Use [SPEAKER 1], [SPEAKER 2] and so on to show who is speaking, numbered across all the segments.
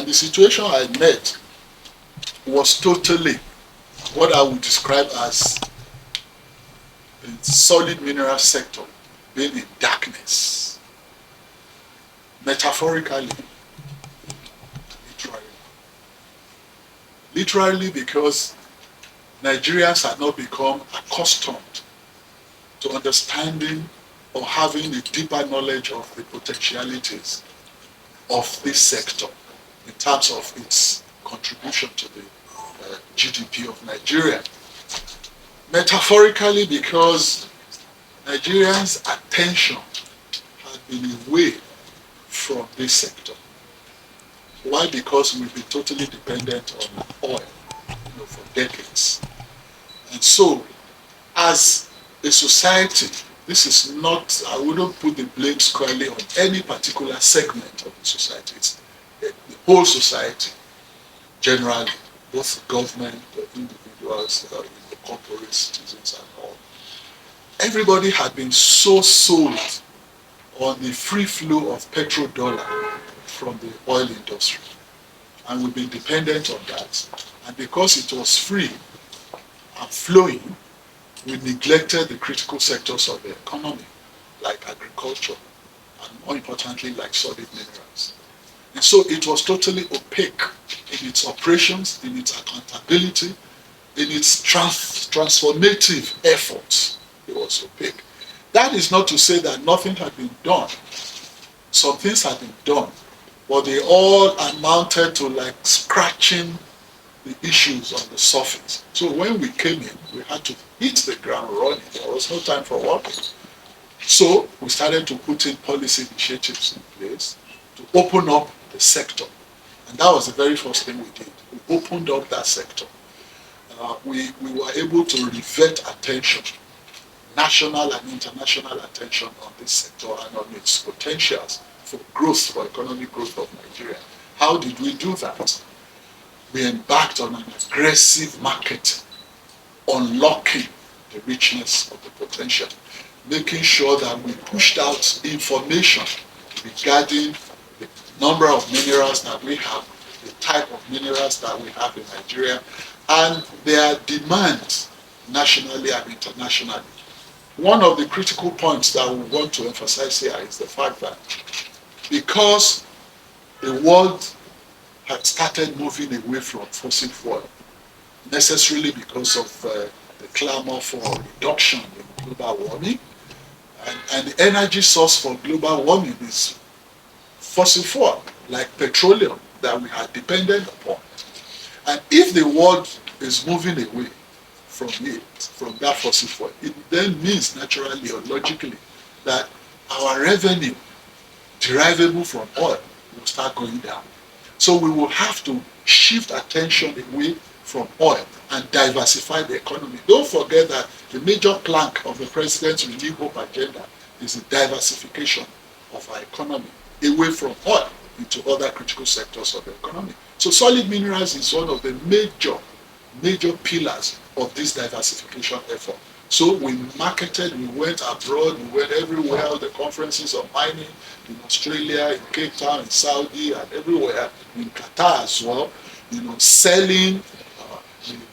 [SPEAKER 1] And the situation I met was totally what I would describe as the solid mineral sector being in darkness, metaphorically, literally. Literally because Nigerians have not become accustomed to understanding or having a deeper knowledge of the potentialities of this sector in terms of its contribution to the GDP of Nigeria. Metaphorically because Nigerians' attention had been away from this sector. Why? Because we've been totally dependent on oil, for decades. And so, as a society, this is not, I wouldn't put the blame squarely on any particular segment of the society. It's the whole society, generally, both government, individuals, corporate citizens and all. Everybody had been so sold on the free flow of petrodollar from the oil industry. And we've been dependent on that. And because it was free and flowing, we neglected the critical sectors of the economy, like agriculture, and more importantly, like solid minerals. And so it was totally opaque in its operations, in its accountability, in its transformative efforts. It was opaque. That is not to say that nothing had been done. Some things had been done, but they all amounted to like scratching the issues on the surface. So when we came in, we had to hit the ground running. There was no time for walking. So we started to put in policy initiatives in place to open up the sector. And that was the very first thing we did. We opened up that sector. We were able to rivet attention, national and international attention on this sector and on its potentials for growth, for economic growth of Nigeria. How did we do that? We embarked on an aggressive market, unlocking the richness of the potential, making sure that we pushed out information regarding the number of minerals that we have, the type of minerals that we have in Nigeria, and their demands nationally and internationally. One of the critical points that we want to emphasize here is the fact that because the world had started moving away from fossil fuel, necessarily because of the clamor for reduction in global warming, and the energy source for global warming is fossil fuel, like petroleum, that we had depended upon. And if the world is moving away from it, from that fossil fuel, it then means naturally or logically that our revenue derivable from oil will start going down. So we will have to shift attention away from oil and diversify the economy. Don't forget that the major plank of the President's Renew Hope agenda is the diversification of our economy away from oil into other critical sectors of the economy. So solid minerals is one of the major pillars of this diversification effort. So we marketed, we went abroad, we went everywhere, all the conferences of mining in Australia, in Cape Town, in Saudi, and everywhere, in Qatar as well, selling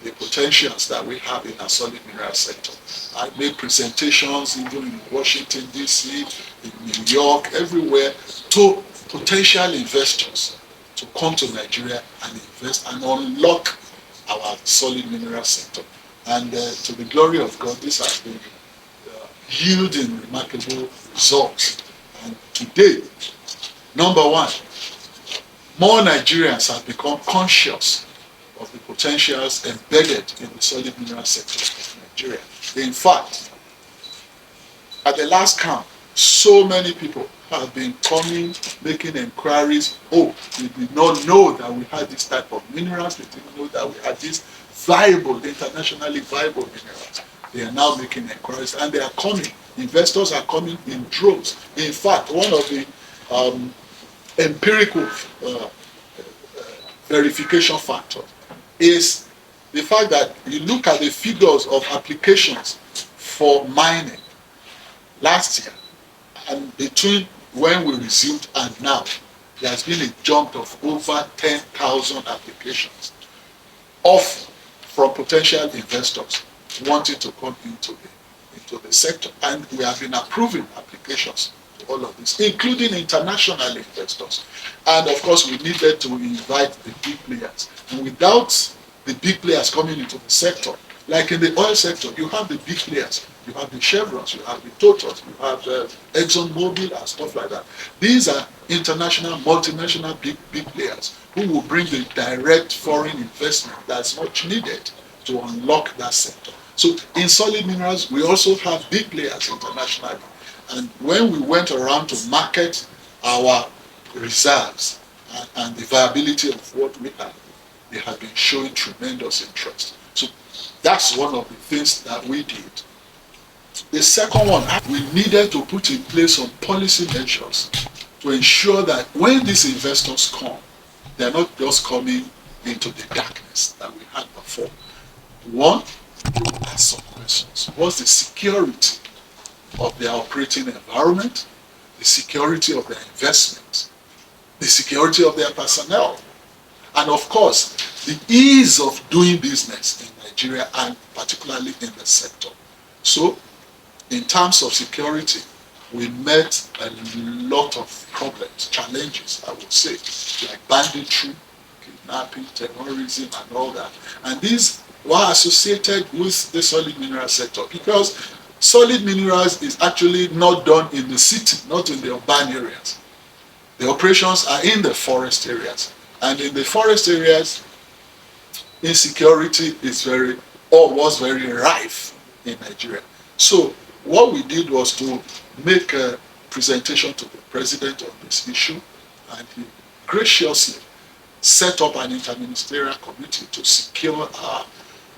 [SPEAKER 1] the potentials that we have in our solid mineral sector. I made presentations even in Washington, D.C., in New York, everywhere, to potential investors to come to Nigeria and invest and unlock our solid mineral sector. And to the glory of God, this has been yielding remarkable results. And today, number one, more Nigerians have become conscious of the potentials embedded in the solid mineral sector of Nigeria. In fact, at the last count, so many people have been coming, making inquiries. Oh, we did not know that we had this type of minerals. We didn't know that we had these viable, internationally viable minerals. They are now making inquiries and they are coming. Investors are coming in droves. In fact, one of the empirical verification factors is the fact that you look at the figures of applications for mining last year and between when we resumed and now, there has been a jump of over 10,000 applications from potential investors wanting to come into the sector. And we have been approving applications to all of this, including international investors. And of course, we needed to invite the big players. And without the big players coming into the sector, like in the oil sector, you have the big players. You have the Chevrons, you have the Totals, you have ExxonMobil and stuff like that. These are international, multinational big players who will bring the direct foreign investment that's much needed to unlock that sector. So in solid minerals, we also have big players internationally. And when we went around to market our reserves and the viability of what we have, they have been showing tremendous interest. So that's one of the things that we did. The second one, we needed to put in place some policy measures to ensure that when these investors come, they're not just coming into the darkness that we had before. One, we will ask some questions. What's the security of their operating environment, the security of their investments, the security of their personnel, and of course, the ease of doing business in Nigeria and particularly in the sector. So, in terms of security, we met a lot of problems, challenges, I would say, like banditry, kidnapping, terrorism, and all that. And these were associated with the solid mineral sector because solid minerals is actually not done in the city, not in the urban areas. The operations are in the forest areas. And in the forest areas, insecurity was very rife in Nigeria. So what we did was to make a presentation to the president on this issue, and he graciously set up an interministerial committee to secure our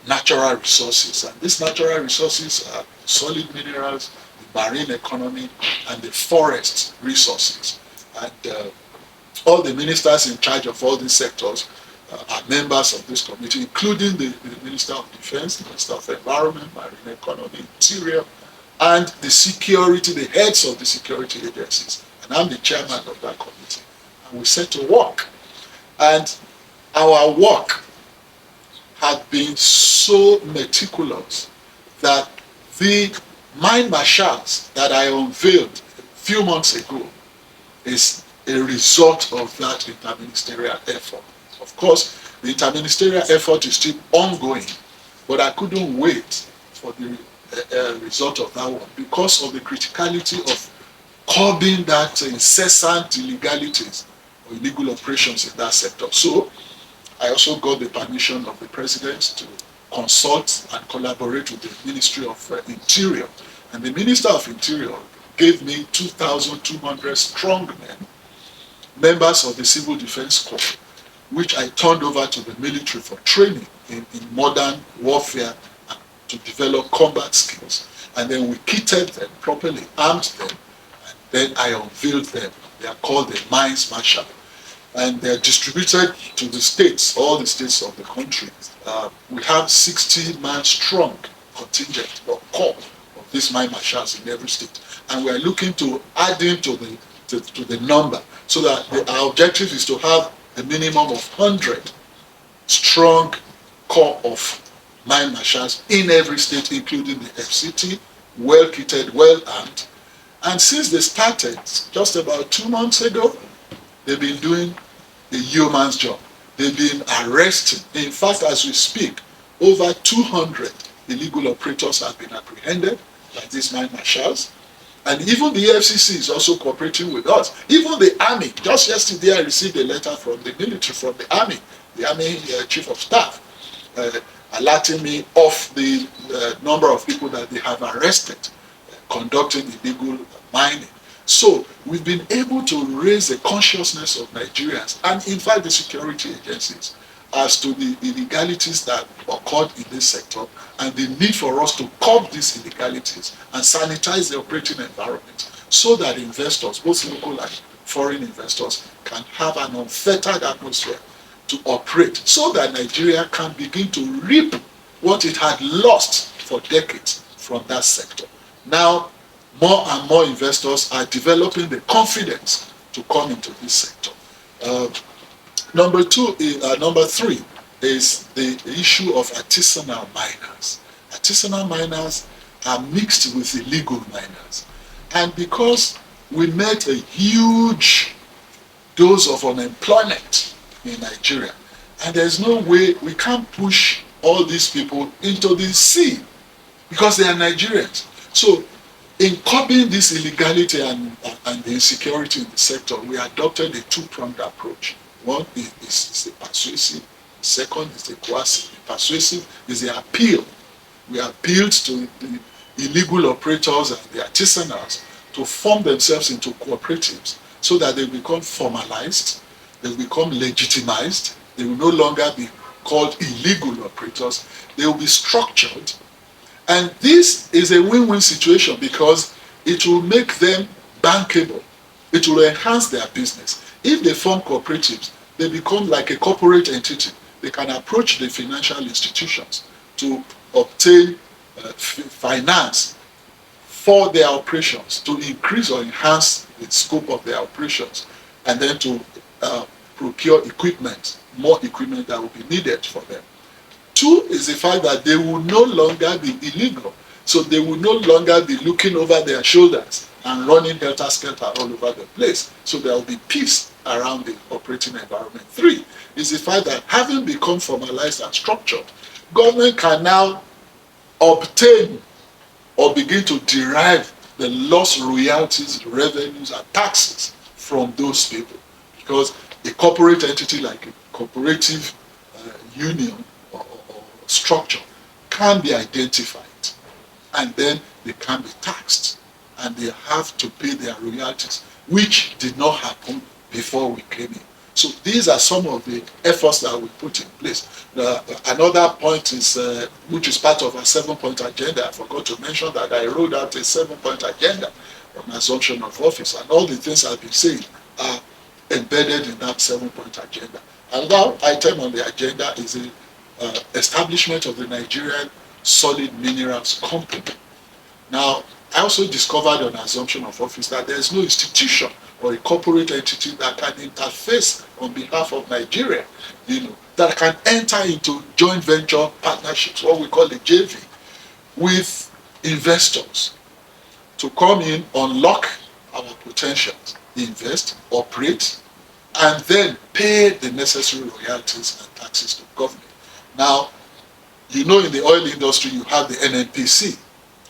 [SPEAKER 1] natural resources. And these natural resources are solid minerals, the marine economy, and the forest resources. And all the ministers in charge of all these sectors are members of this committee, including the Minister of Defense, the Minister of Environment, Marine Economy, Interior, and the heads of the security agencies. And I'm the chairman of that committee. And we set to work. And our work had been so meticulous that the mine marshals that I unveiled a few months ago is a result of that interministerial effort. Of course, the interministerial effort is still ongoing, but I couldn't wait for the result of that one because of the criticality of curbing that incessant illegalities or illegal operations in that sector. So I also got the permission of the president to consult and collaborate with the Ministry of Interior. And the Minister of Interior gave me 2,200 strong men, members of the Civil Defense Corps, which I turned over to the military for training in modern warfare and to develop combat skills. And then we kitted them properly, armed them, and then I unveiled them. They are called the Mines Marshal. And they're distributed to the states, all the states of the country. We have 60-man strong contingent or corps of these mine marshals in every state. And we are looking to add into the number so that our objective is to have a minimum of 100 strong corps of mine marshals in every state, including the FCT, well kitted, well armed. And since they started just about 2 months ago, they've been doing a yeoman's job. They've been arresting. In fact, as we speak, over 200 illegal operators have been apprehended by these mine marshals. And even the FCC is also cooperating with us. Even the Army. Just yesterday, I received a letter from the military, from the Army Chief of Staff, alerting me of the number of people that they have arrested conducting illegal mining. So we've been able to raise the consciousness of Nigerians and in fact the security agencies as to the illegalities that occurred in this sector and the need for us to curb these illegalities and sanitize the operating environment so that investors, both local and foreign investors, can have an unfettered atmosphere to operate so that Nigeria can begin to reap what it had lost for decades from that sector. Now, more and more investors are developing the confidence to come into this sector. Uh, number three is the issue of artisanal miners. Artisanal miners are mixed with illegal miners. And because we met a huge dose of unemployment in Nigeria, and there's no way we can't push all these people into the sea because they are Nigerians. So in curbing this illegality and the insecurity in the sector, we adopted a two-pronged approach. One is the persuasive, the second is the coercive. The persuasive is the appeal. We appealed to the illegal operators and the artisanals to form themselves into cooperatives so that they become formalized, they become legitimized, they will no longer be called illegal operators, they will be structured. And this is a win-win situation because it will make them bankable. It will enhance their business. If they form cooperatives, they become like a corporate entity. They can approach the financial institutions to obtain finance for their operations, to increase or enhance the scope of their operations, and then to procure equipment, more equipment that will be needed for them. Two is the fact that they will no longer be illegal. So they will no longer be looking over their shoulders and running helter-skelter all over the place. So there will be peace around the operating environment. Three is the fact that having become formalized and structured, government can now obtain or begin to derive the lost royalties, revenues, and taxes from those people. Because a corporate entity like a cooperative union or structure can be identified, and then they can be taxed, and they have to pay their royalties, which did not happen before we came in. So these are some of the efforts that we put in place. Another point is, which is part of our 7-point agenda. I forgot to mention that I wrote out a 7-point agenda on assumption of office, and all the things I've been saying are embedded in that 7-point agenda. Another item on the agenda is the establishment of the Nigerian Solid Minerals Company. Now, I also discovered on assumption of office that there is no institution or a corporate entity that can interface on behalf of Nigeria, that can enter into joint venture partnerships, what we call a JV, with investors to come in, unlock our potentials, invest, operate, and then pay the necessary royalties and taxes to government. Now, in the oil industry, you have the NNPC,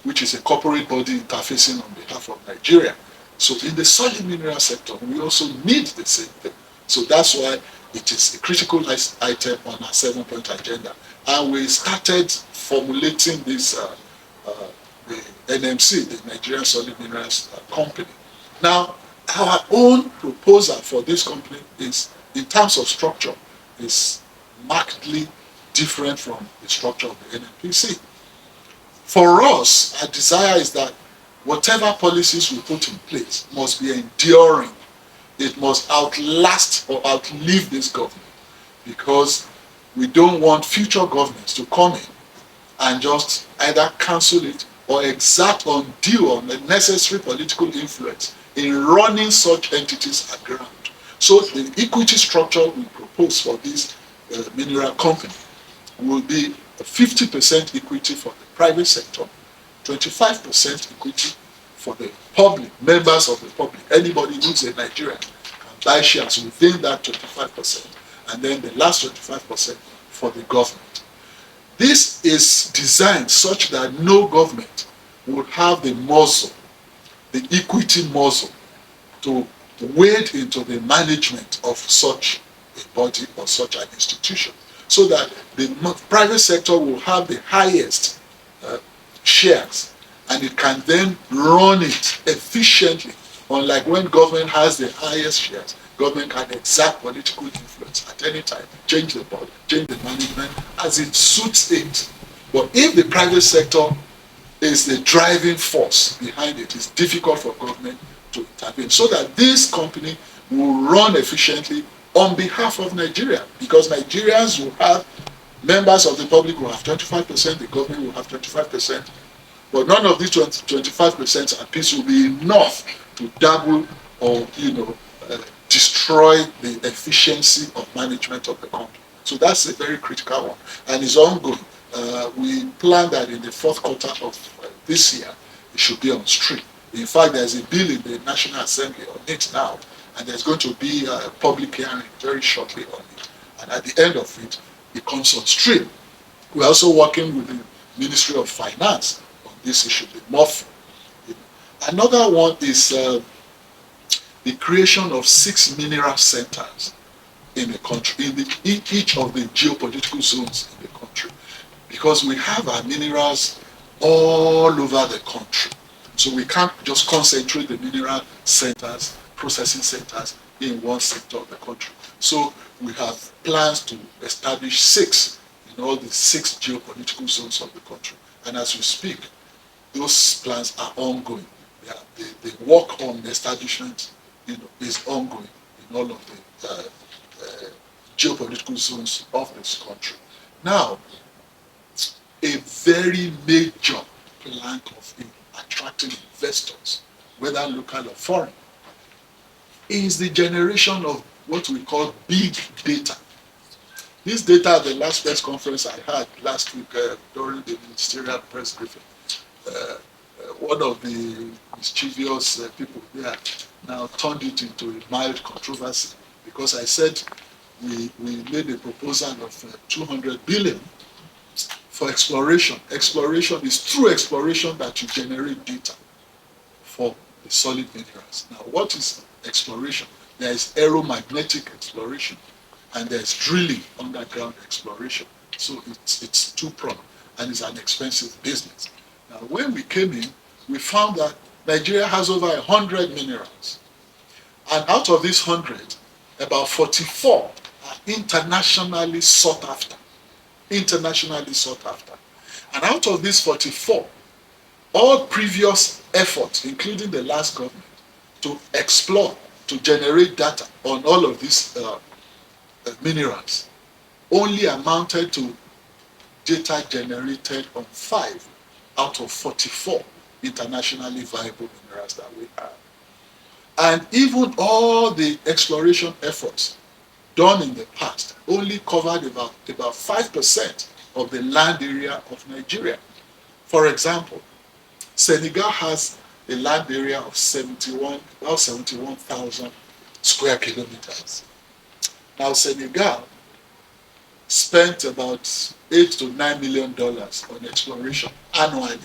[SPEAKER 1] which is a corporate body interfacing on behalf of Nigeria. So in the solid mineral sector, we also need the same thing. So that's why it is a critical item on our 7-point agenda. And we started formulating this, the NMC, the Nigerian Solid Minerals Company. Now, our own proposal for this company is, in terms of structure, is markedly different from the structure of the NNPC. For us, our desire is that whatever policies we put in place must be enduring. It must outlast or outlive this government, because we don't want future governments to come in and just either cancel it or exert undue or unnecessary political influence in running such entities aground. So the equity structure we propose for this mineral company will be 50% equity for the private sector, 25% equity for the public, members of the public. Anybody who's a Nigerian can buy shares within that 25%, and then the last 25% for the government. This is designed such that no government would have the muzzle, the equity muzzle, to wade into the management of such a body or such an institution, so that the private sector will have the highest shares, and it can then run it efficiently. Unlike when government has the highest shares, government can exert political influence at any time, change the board, change the management as it suits it. But if the private sector is the driving force behind it, it's difficult for government to intervene, so that this company will run efficiently on behalf of Nigeria, because Nigerians will have, members of the public will have 25%, the government will have 25%, but none of these 25% apiece will be enough to double or destroy the efficiency of management of the country. So that's a very critical one, and it's ongoing. We plan that in the fourth quarter of this year, it should be on stream. In fact, there's a bill in the National Assembly on it now, and there's going to be a public hearing very shortly on it. And at the end of it, it comes on stream. We're also working with the Ministry of Finance on this issue, the MOF. Another one is the creation of 6 mineral centers in the country, in each of the geopolitical zones in the country, because we have our minerals all over the country. So we can't just concentrate the mineral centers, processing centers in one sector of the country. So we have plans to establish 6 in all the 6 geopolitical zones of the country. And as we speak, those plans are ongoing. The work on the establishment, is ongoing in all of the geopolitical zones of this country. Now, a very major plank of attracting investors, whether local or foreign, is the generation of what we call big data. This data at the last press conference I had last week during the ministerial press briefing, one of the mischievous people there now turned it into a mild controversy, because I said we made a proposal of 200 billion for exploration. Exploration is through exploration that you generate data for the solid minerals. Now, what is exploration? There is aeromagnetic exploration, and there's drilling underground exploration. So it's two-pronged, and it's an expensive business. Now, when we came in, we found that Nigeria has over 100 minerals. And out of these 100, about 44 are internationally sought after. Internationally sought after. And out of these 44, all previous efforts, including the last government, to explore, to generate data on all of these minerals, only amounted to data generated on 5 out of 44 internationally viable minerals that we have. And even all the exploration efforts done in the past only covered about 5% of the land area of Nigeria. For example, Senegal has a land area of 71,000 square kilometers. Now, Senegal spent about $8 to $9 million on exploration annually.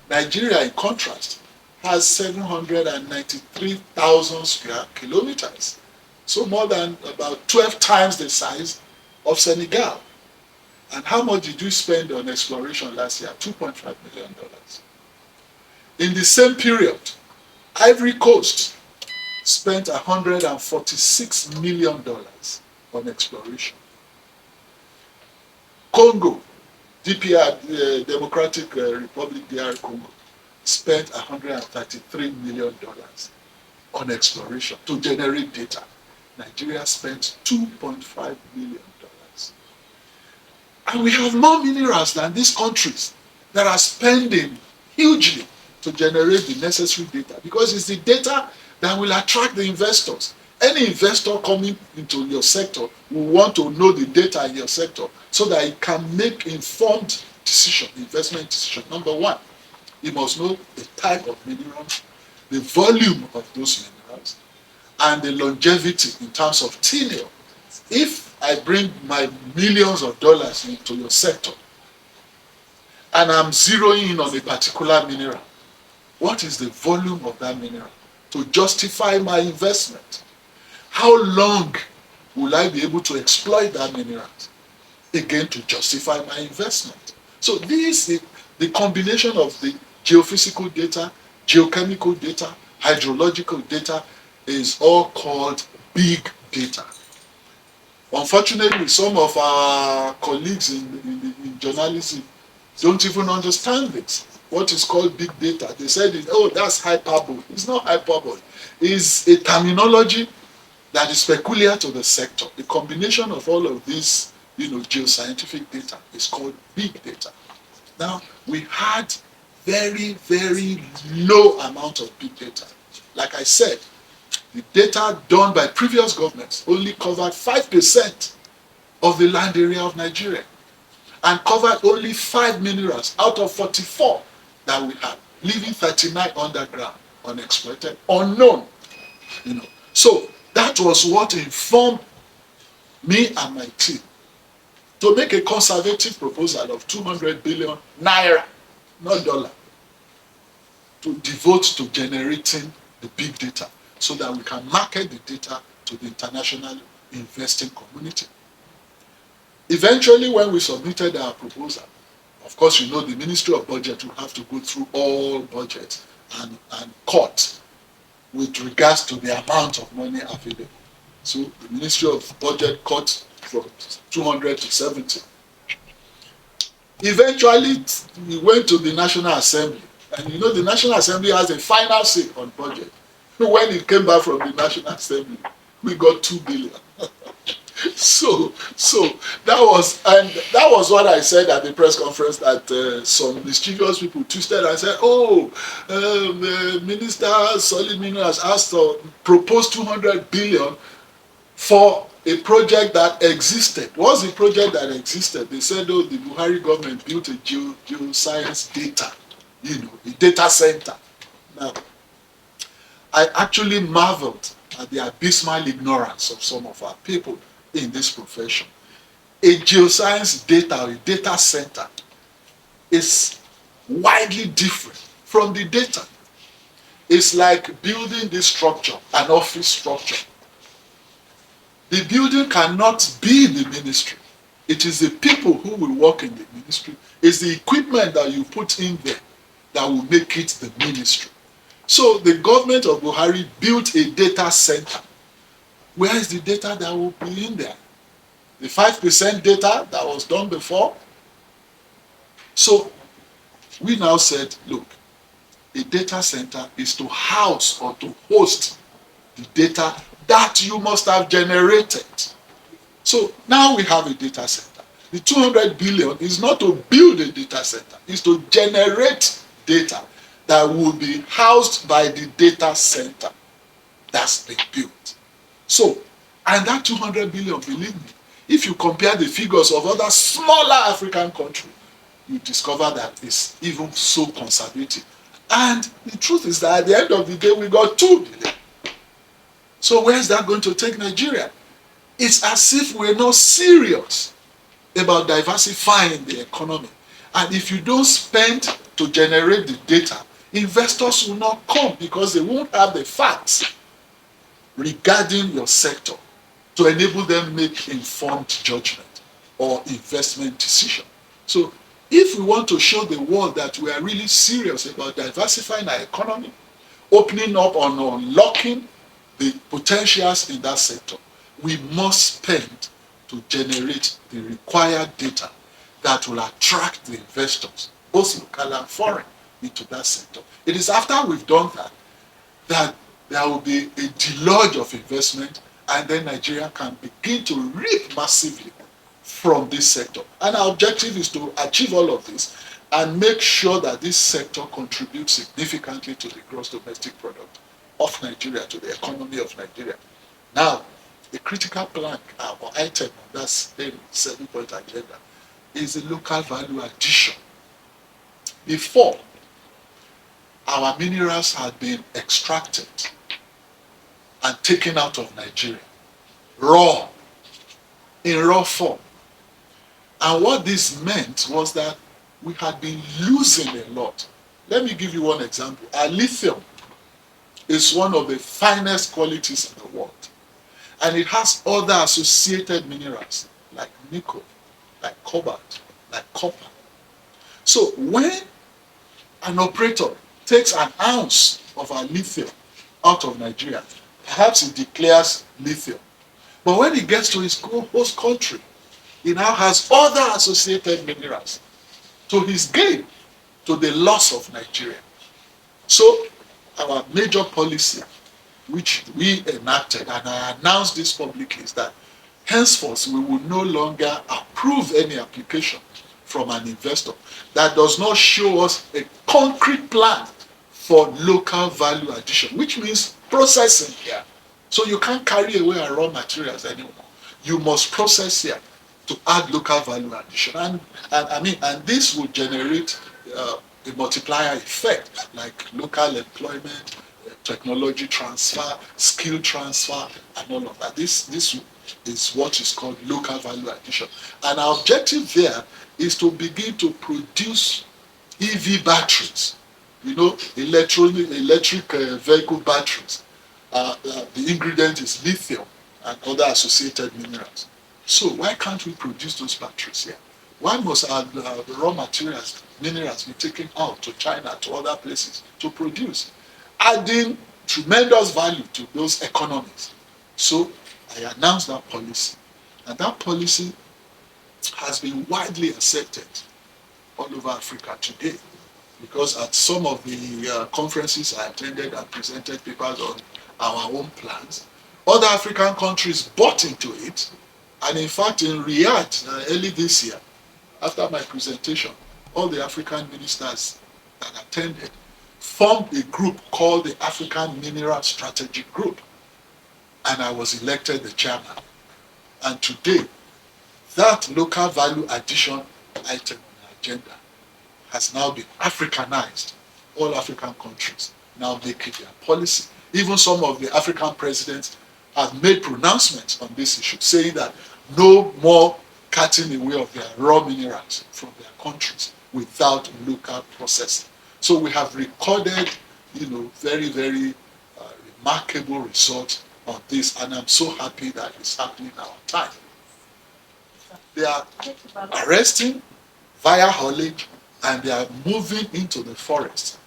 [SPEAKER 1] Nigeria, in contrast, has 793,000 square kilometers. So more than about 12 times the size of Senegal. And how much did you spend on exploration last year? $2.5 million. In the same period, Ivory Coast spent $146 million on exploration. Congo, DPR, Democratic Republic DR Congo, spent $133 million on exploration to generate data. Nigeria spent $2.5 million. And we have more minerals than these countries that are spending hugely to generate the necessary data, because it's the data that will attract the investors. Any investor coming into your sector will want to know the data in your sector so that it can make informed decision, investment decision. Number one, you must know the type of mineral, the volume of those minerals, and the longevity in terms of tenure. If I bring my millions of dollars into your sector and I'm zeroing in on a particular mineral, what is the volume of that mineral to justify my investment? How long will I be able to exploit that mineral, again, to justify my investment? So this is the combination of the geophysical data, geochemical data, hydrological data is all called big data. Unfortunately, some of our colleagues in journalism don't even understand this. What is called big data? They said, oh, that's hyperbole. It's not hyperbole. It's a terminology that is peculiar to the sector. The combination of all of these, geoscientific data is called big data. Now, we had very, very low amount of big data. Like I said, The data done by previous governments only covered 5% of the land area of Nigeria and covered only 5 minerals out of 44 that we have, leaving 39 underground, unexploited, unknown. So that was what informed me and my team to make a conservative proposal of 200 billion naira, not dollar, to devote to generating the big data so that we can market the data to the international investing community. Eventually, when we submitted our proposal, of course, the Ministry of Budget will have to go through all budgets and cut with regards to the amount of money available. So the Ministry of Budget cut from 200 to 70. Eventually, we went to the National Assembly. And the National Assembly has a final say on budget. When it came back from the National Assembly, we got 2 billion. So that was what I said at the press conference, that some mischievous people twisted and said, Minister Solimino has asked to propose 200 billion for a project that existed. What's the project that existed? They said, the Buhari government built a geoscience data, a data center. Now, I actually marveled at the abysmal ignorance of some of our people in this profession. A geoscience data, or a data center, is widely different from the data. It's like building this structure, an office structure. The building cannot be in the ministry. It is the people who will work in the ministry. It's the equipment that you put in there that will make it the ministry. So the government of Buhari built a data center. Where is the data that will be in there? The 5% data that was done before? So we now said, look, a data center is to house or to host the data that you must have generated. So now we have a data center. The 200 billion is not to build a data center, it's to generate data that will be housed by the data center that's been built. So, and that 200 billion, believe me, if you compare the figures of other smaller African countries, you discover that it's even so conservative. And the truth is that at the end of the day, we got 2 billion. So where is that going to take Nigeria? It's as if we're not serious about diversifying the economy. And if you don't spend to generate the data, investors will not come because they won't have the facts regarding your sector to enable them make informed judgment or investment decision. So if we want to show the world that we are really serious about diversifying our economy, opening up and unlocking the potentials in that sector, we must spend to generate the required data that will attract the investors, both local and foreign, into that sector. It is after we've done that that there will be a deluge of investment, and then Nigeria can begin to reap massively from this sector. And our objective is to achieve all of this and make sure that this sector contributes significantly to the gross domestic product of Nigeria, to the economy of Nigeria. Now, the critical plank or item on that 7-point agenda is the local value addition. Before, our minerals had been extracted and taken out of Nigeria, in raw form. And what this meant was that we had been losing a lot. Let me give you one example. Our lithium is one of the finest qualities in the world. And it has other associated minerals like nickel, like cobalt, like copper. So when an operator takes an ounce of our lithium out of Nigeria, perhaps he declares lithium. But when he gets to his host country, he now has other associated minerals to his gain, to the loss of Nigeria. So our major policy, which we enacted, and I announced this publicly, is that henceforth we will no longer approve any application from an investor that does not show us a concrete plan for local value addition, which means processing here. So you can't carry away our raw materials anymore. You must process here to add local value addition. And this will generate a multiplier effect, like local employment, technology transfer, skill transfer, and all of that. This is what is called local value addition. And our objective there is to begin to produce EV batteries, electric vehicle batteries. The ingredient is lithium and other associated minerals. So why can't we produce those batteries here? Why must our raw materials, minerals be taken out to China, to other places to produce, adding tremendous value to those economies? So I announced that policy, and that policy has been widely accepted all over Africa today, because at some of the conferences I attended and presented papers on our own plans, other African countries bought into it. And in fact, in Riyadh early this year, after my presentation, all the African ministers that attended formed a group called the African Mineral Strategic Group, and I was elected the chairman. And today, that local value addition item on the agenda has now been Africanized. All African countries now make it their policy. Even some of the African presidents have made pronouncements on this issue, saying that no more cutting away of their raw minerals from their countries without local processing. So we have recorded, very, very remarkable results on this, and I'm so happy that it's happening in our time. They are arresting via haulage, and they are moving into the forest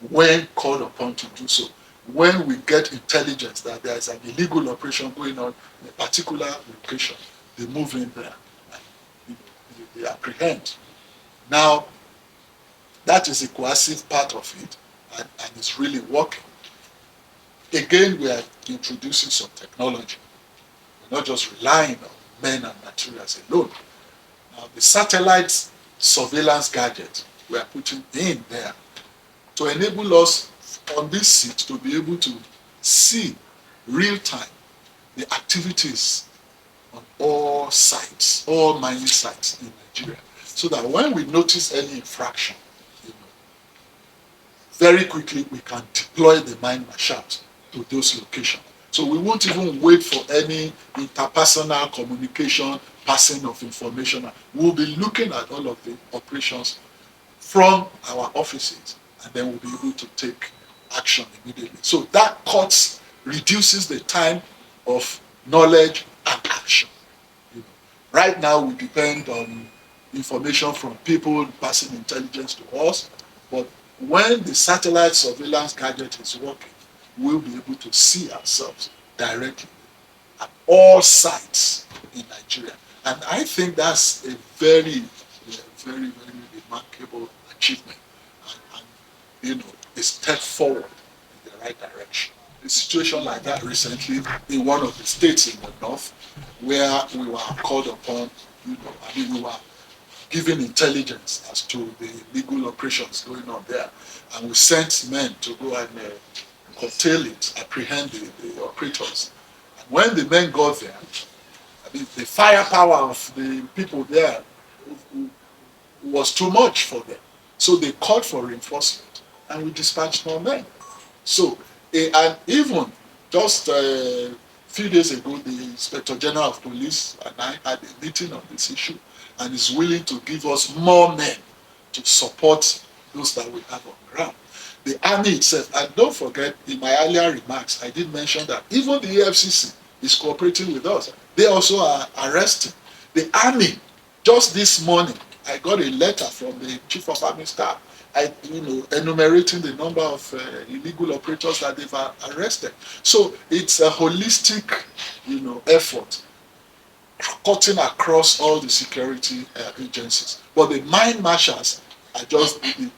[SPEAKER 1] when called upon to do so. When we get intelligence that there is an illegal operation going on in a particular location, they move in there and they apprehend. Now, that is a coercive part of it, and it's really working. Again, we are introducing some technology. We're not just relying on men and materials alone. Now, the satellite surveillance gadget we are putting in there to enable us on this seat to be able to see real time the activities on all sites, all mining sites in Nigeria, so that when we notice any infraction, very quickly we can deploy the mine marshals to those locations. So we won't even wait for any interpersonal communication, passing of information. We'll be looking at all of the operations from our offices, and then we'll be able to take action immediately. So that reduces the time of knowledge and action. Right now we depend on information from people passing intelligence to us, but when the satellite surveillance gadget is working, we'll be able to see ourselves directly at all sites in Nigeria. And I think that's a very, very, very remarkable achievement, and a step forward in the right direction. A situation like that recently in one of the states in the north, where we were called upon, we were given intelligence as to the illegal operations going on there, and we sent men to go and curtail it, apprehend the operators. And when the men got there, the firepower of the people there was too much for them. So they called for reinforcement, and we dispatched more men. So, and even just a few days ago, the Inspector General of Police and I had a meeting on this issue, and is willing to give us more men to support those that we have on ground. The army itself, and don't forget, in my earlier remarks, I did mention that even the EFCC is cooperating with us. They also are arresting. The army, just this morning, I got a letter from the Chief of Army Staff, enumerating the number of illegal operators that they've arrested. So it's a holistic, effort cutting across all the security agencies. But the mine marshals are just the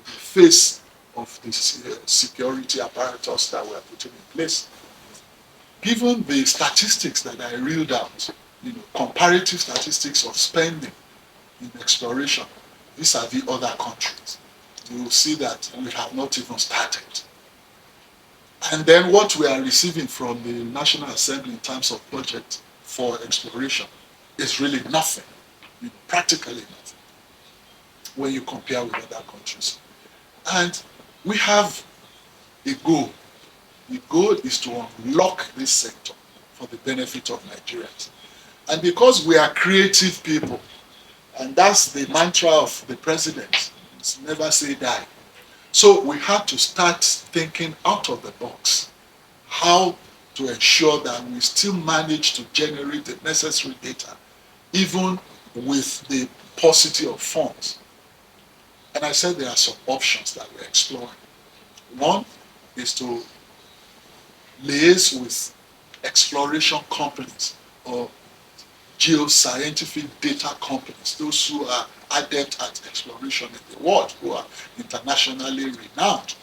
[SPEAKER 1] face of the security apparatus that we are putting in place. Given the statistics that I reeled out, comparative statistics of spending in exploration vis-a-vis other countries, you will see that we have not even started. And then what we are receiving from the National Assembly in terms of budget for exploration is really nothing, practically nothing, when you compare with other countries. And we have a goal. The goal is to unlock this sector for the benefit of Nigerians. And because we are creative people, and that's the mantra of the president, it's never say die. So we have to start thinking out of the box how to ensure that we still manage to generate the necessary data, even with the paucity of funds. And I said there are some options that we're exploring. One is to liaise with exploration companies or geoscientific data companies, those who are adept at exploration in the world, who are internationally renowned,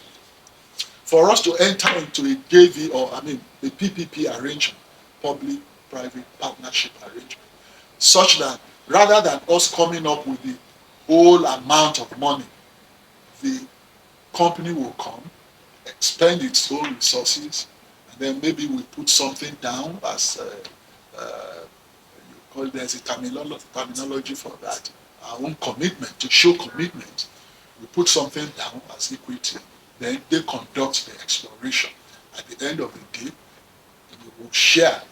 [SPEAKER 1] for us to enter into a JV or, a PPP arrangement, public-private partnership arrangement, such that rather than us coming up with the whole amount of money, the company will come, expend its own resources, and then maybe we put something down as there's a terminology for that, our own commitment, to show commitment. We put something down as equity, then they conduct the exploration. At the end of the day, we will share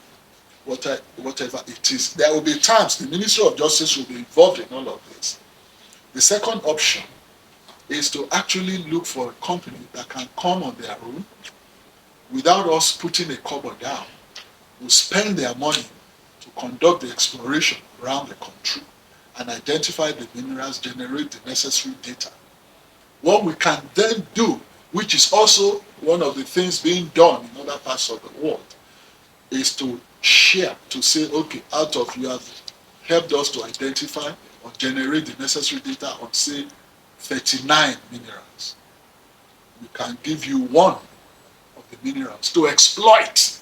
[SPEAKER 1] whatever it is. There will be times the Ministry of Justice will be involved in all of this. The second option is to actually look for a company that can come on their own without us putting a cover down, will spend their money to conduct the exploration around the country and identify the minerals, generate the necessary data. What we can then do, which is also one of the things being done in other parts of the world, is to share, to say, okay, out of you have helped us to identify or generate the necessary data on, say, 39 minerals. We can give you one of the minerals to exploit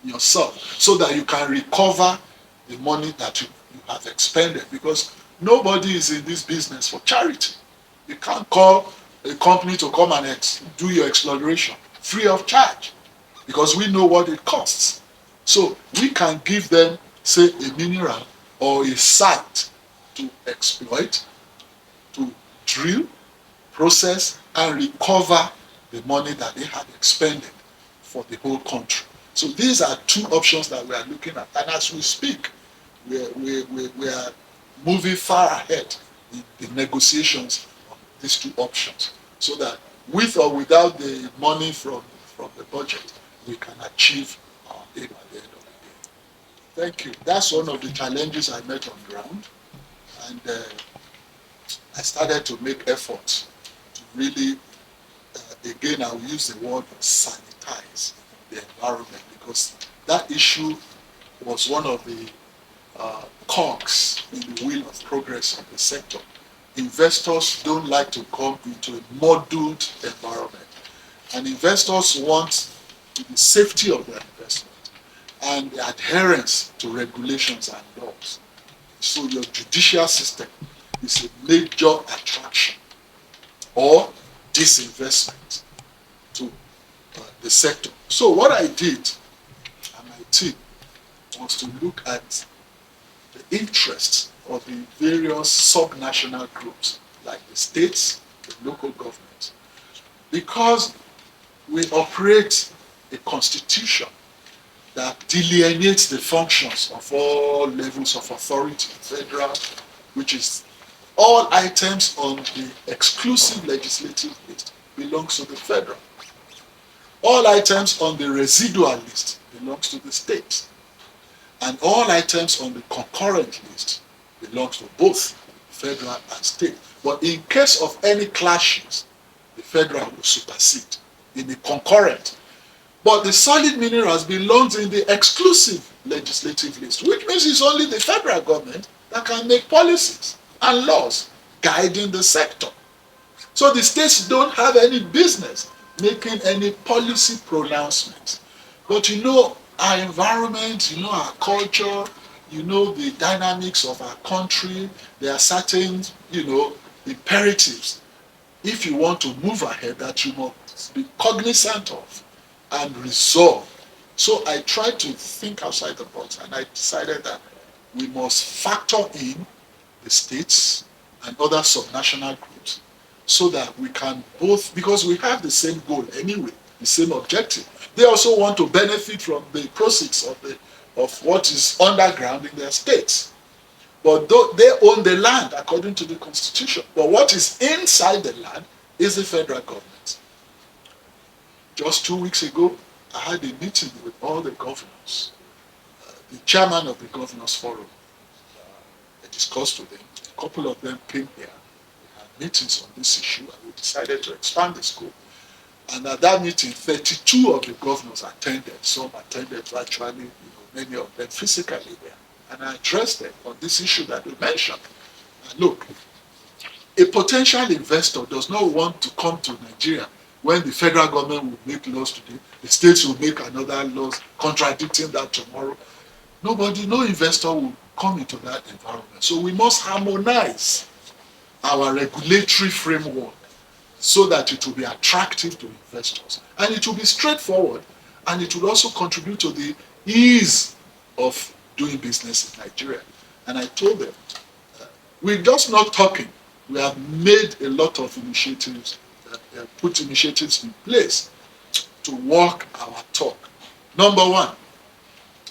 [SPEAKER 1] yourself so that you can recover the money that you have expended, because nobody is in this business for charity. You can't call a company to come and do your exploration free of charge, because we know what it costs. So we can give them, say, a mineral or a site to exploit, to drill, process, and recover the money that they had expended for the whole country. So these are two options that we are looking at. And as we speak, we are moving far ahead in the negotiations on these two options, so that with or without the money from the budget, we can achieve our aim at the end of the day. Thank you. That's one of the challenges I met on ground. And I started to make efforts to really, again, I'll use the word sanitize the environment, because that issue was one of the cogs in the wheel of progress of the sector. Investors don't like to come into a muddled environment, and investors want the safety of their investment and the adherence to regulations and laws. So your judicial system is a major attraction or disinvestment to the sector. So what I did and my team was to look at the interests of the various sub-national groups, like the states, the local governments, because we operate a constitution that delineates the functions of all levels of authority, federal, which is all items on the exclusive legislative list belongs to the federal. All items on the residual list belongs to the state. And all items on the concurrent list belongs to both federal and state. But in case of any clashes, the federal will supersede in the concurrent. But the solid minerals belongs in the exclusive legislative list, which means it's only the federal government that can make policies and laws guiding the sector. So the states don't have any business making any policy pronouncements. But our environment, our culture, the dynamics of our country, there are certain, imperatives, if you want to move ahead, that you must be cognizant of. and resolve. So I tried to think outside the box, and I decided that we must factor in the states and other subnational groups so that we can both, because we have the same goal anyway, the same objective. They also want to benefit from the proceeds of what is underground in their states. But they own the land according to the constitution. But what is inside the land is the federal government. Just 2 weeks ago, I had a meeting with all the governors, the chairman of the governors forum. I discussed with them. A couple of them came here. We had meetings on this issue, and we decided to expand the scope. And at that meeting, 32 of the governors attended. Some attended virtually, many of them physically there. And I addressed them on this issue that we mentioned. And look, a potential investor does not want to come to Nigeria when the federal government will make laws today, the states will make another laws contradicting that tomorrow. No investor will come into that environment. So we must harmonize our regulatory framework so that it will be attractive to investors. And it will be straightforward, and it will also contribute to the ease of doing business in Nigeria. And I told them, we're just not talking. We have made a lot of initiatives, put initiatives in place to walk our talk. Number one,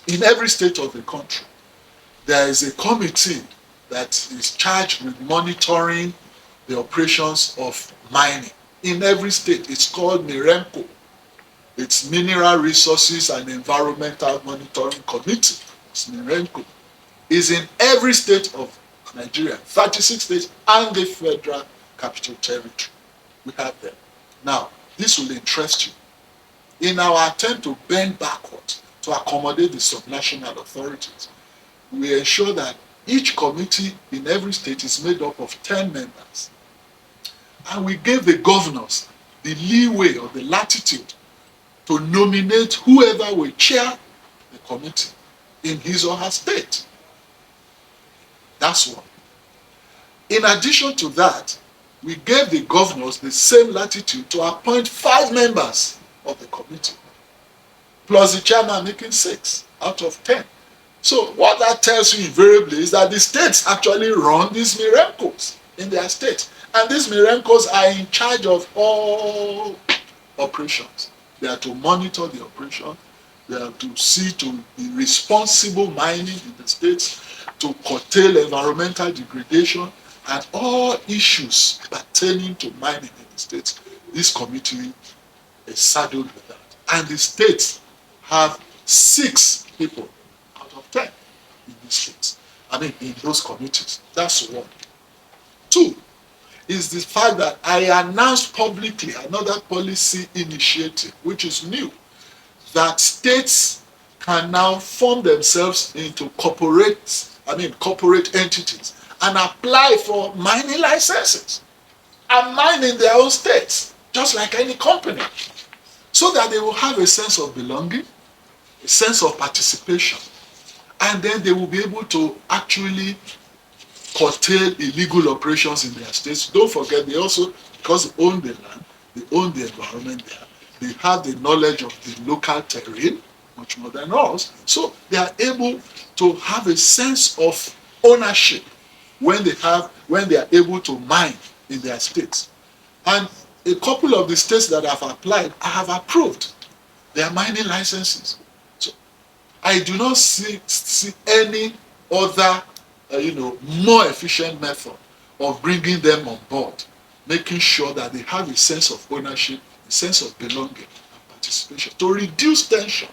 [SPEAKER 1] in every state of the country, there is a committee that is charged with monitoring the operations of mining. In every state, it's called MIREMCO. It's Mineral Resources and Environmental Monitoring Committee. It's MIREMCO. It's in every state of Nigeria, 36 states and the Federal Capital Territory. We have them. Now, this will interest you. In our attempt to bend backward to accommodate the subnational authorities, we ensure that each committee in every state is made up of 10 members. And we gave the governors the leeway or the latitude to nominate whoever will chair the committee in his or her state. That's one. In addition to that, we gave the governors the same latitude to appoint 5 members of the committee, plus the chairman making 6 out of 10. So what that tells you invariably is that the states actually run these MIREMCOs in their states. And these MIREMCOs are in charge of all operations. They are to monitor the operation. They are to see to the responsible mining in the states, to curtail environmental degradation, and all issues pertaining to mining in the states. This committee is saddled with that. And the states have 6 people out of 10 in these states. In those committees. That's one. 2 is the fact that I announced publicly another policy initiative, which is new, that states can now form themselves into corporate entities and apply for mining licenses and mine in their own states, just like any company, so that they will have a sense of belonging, a sense of participation, and then they will be able to actually curtail illegal operations in their states. Don't forget, they also, because they own the land, they own the environment there, they have the knowledge of the local terrain, much more than us, so they are able to have a sense of ownership when they are able to mine in their states. And a couple of the states that have applied have approved their mining licenses. So I do not see any other more efficient method of bringing them on board, making sure that they have a sense of ownership, a sense of belonging and participation, to reduce tension.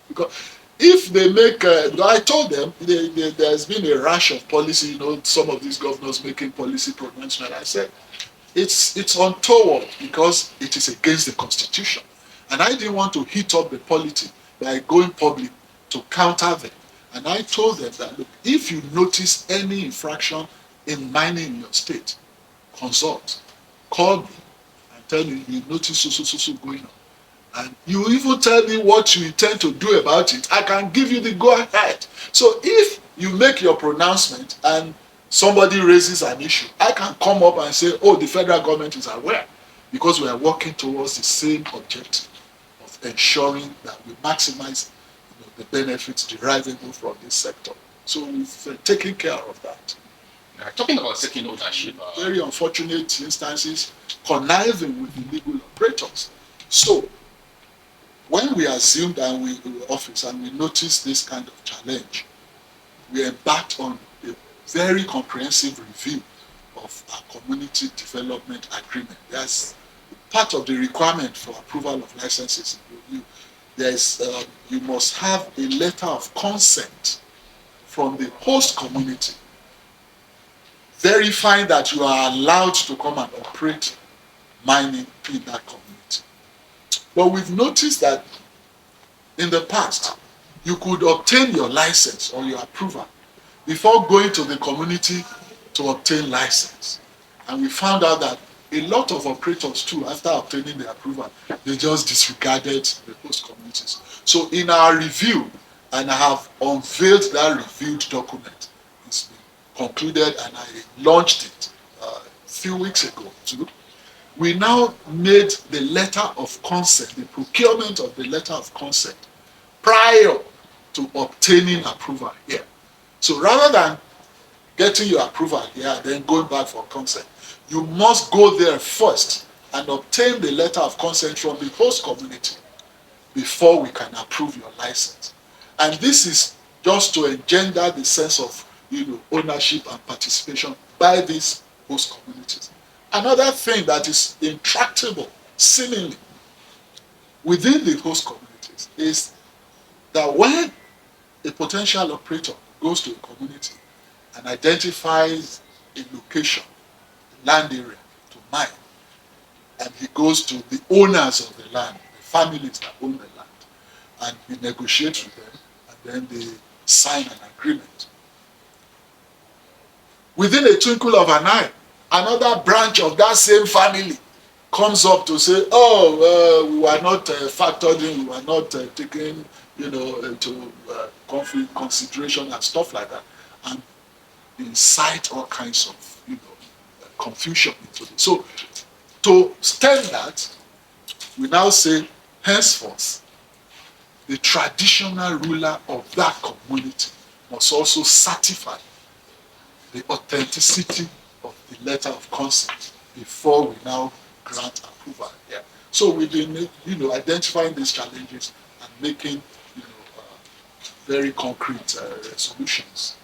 [SPEAKER 1] Because if they make, I told them, there's been a rash of policy, some of these governors making policy pronouncements. I said, it's untoward because it is against the Constitution. And I didn't want to heat up the polity by going public to counter them. And I told them that, look, if you notice any infraction in mining in your state, consult, call me and tell me you notice so going on. And you even tell me what you intend to do about it. I can give you the go-ahead. So if you make your pronouncement and somebody raises an issue, I can come up and say, oh, the federal government is aware, because we are working towards the same objective of ensuring that we maximize the benefits derivable from this sector. So we've taken care of that.
[SPEAKER 2] Talking about taking ownership.
[SPEAKER 1] Very unfortunate instances, conniving with illegal operators. So when we assumed and we were office and we noticed this kind of challenge, we embarked on a very comprehensive review of our community development agreement. That's part of the requirement for approval of licenses in review. There's you must have a letter of consent from the host community verifying that you are allowed to come and operate mining in that community. But we've noticed that in the past, you could obtain your license or your approval before going to the community to obtain license. And we found out that a lot of operators too, after obtaining the approval, they just disregarded the host communities. So in our review, and I have unveiled that reviewed document, it's been concluded and I launched it a few weeks ago too. We now made the letter of consent, the procurement of the letter of consent, prior to obtaining approval here. So rather than getting your approval here and then going back for consent, you must go there first and obtain the letter of consent from the host community before we can approve your license. And this is just to engender the sense of ownership and participation by these host communities. Another thing that is intractable, seemingly, within the host communities is that when a potential operator goes to a community and identifies a location, a land area to mine, and he goes to the owners of the land, the families that own the land, and he negotiates with them, and then they sign an agreement. Within a twinkle of an eye, another branch of that same family comes up to say, we were not factored in, we were not taken into consideration and stuff like that, and incite all kinds of confusion into it. So to stem that, we now say, henceforth, the traditional ruler of that community must also certify the authenticity of the letter of consent before we now grant approval. Yeah. So we've been, identifying these challenges and making, very concrete solutions.